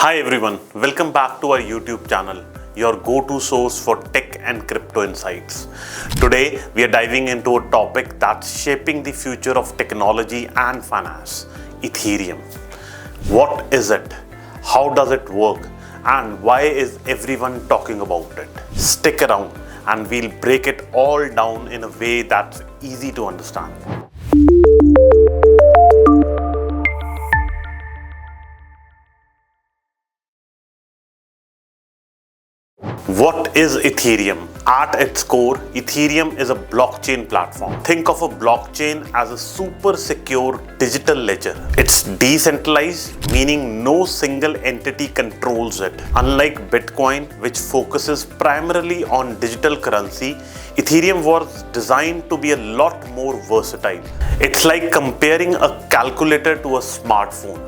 Hi everyone, welcome back to our YouTube channel, your go-to source for tech and crypto insights. Today we are diving into a topic that's shaping the future of technology and finance, Ethereum. What is it? How does it work? And why is everyone talking about it? Stick around and we'll break it all down in a way that's easy to understand. What is Ethereum? At its core, Ethereum is a blockchain platform. Think of a blockchain as a super secure digital ledger. It's decentralized, meaning no single entity controls it. Unlike Bitcoin, which focuses primarily on digital currency, Ethereum was designed to be a lot more versatile. It's like comparing a calculator to a smartphone.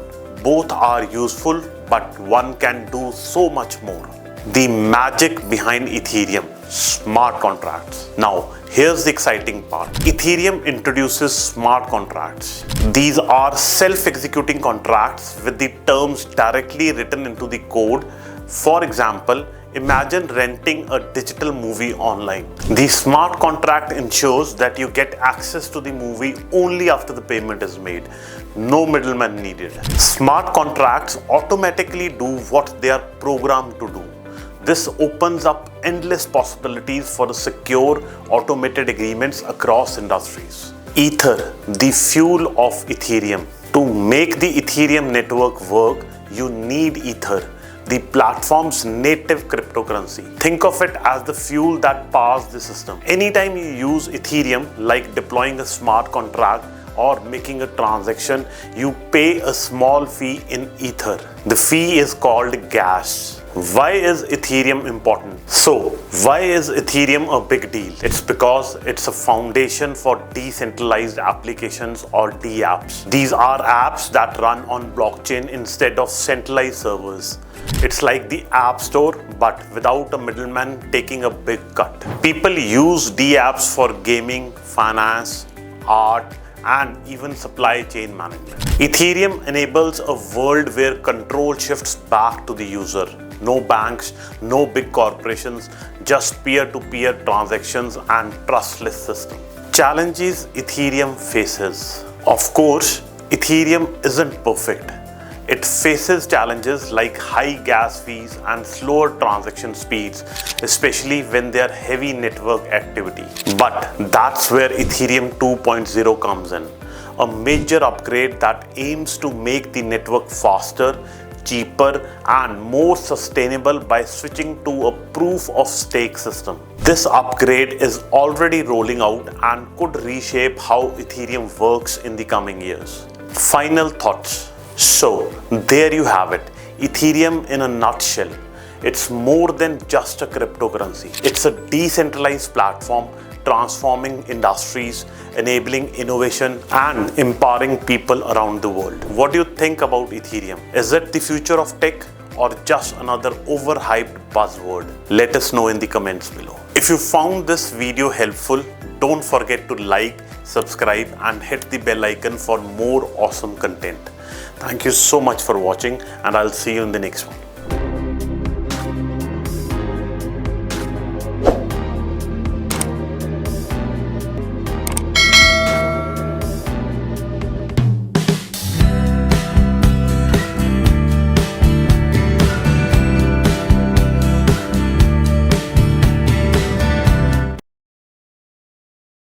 Both are useful, but one can do so much more. The magic behind Ethereum, smart contracts. Now, here's the exciting part. Ethereum introduces smart contracts. These are self-executing contracts with the terms directly written into the code. For example, imagine renting a digital movie online. The smart contract ensures that you get access to the movie only after the payment is made. No middleman needed. Smart contracts automatically do what they are programmed to do. This opens up endless possibilities for secure, automated agreements across industries. Ether, the fuel of Ethereum. To make the Ethereum network work, you need Ether, the platform's native cryptocurrency. Think of it as the fuel that powers the system. Anytime you use Ethereum, like deploying a smart contract or making a transaction, you pay a small fee in Ether. The fee is called gas. Why is Ethereum important? So, why is Ethereum a big deal? It's because it's a foundation for decentralized applications or DApps. These are apps that run on blockchain instead of centralized servers. It's like the App Store, but without a middleman taking a big cut. People use DApps for gaming, finance, art, and even supply chain management. Ethereum enables a world where control shifts back to the user. No banks, no big corporations, just peer-to-peer transactions and trustless system. Challenges Ethereum faces. Of course, Ethereum isn't perfect. It faces challenges like high gas fees and slower transaction speeds, especially when there are heavy network activity. But that's where Ethereum 2.0 comes in, a major upgrade that aims to make the network faster, cheaper, and more sustainable by switching to a proof-of-stake system. This upgrade is already rolling out and could reshape how Ethereum works in the coming years. Final thoughts. So, there you have it, Ethereum in a nutshell. It's more than just a cryptocurrency. It's a decentralized platform transforming industries, enabling innovation, and empowering people around the world. What do you think about Ethereum? Is it the future of tech or just another overhyped buzzword? Let us know in the comments below. If you found this video helpful, don't forget to like, subscribe, and hit the bell icon for more awesome content. Thank you so much for watching, and I'll see you in the next one.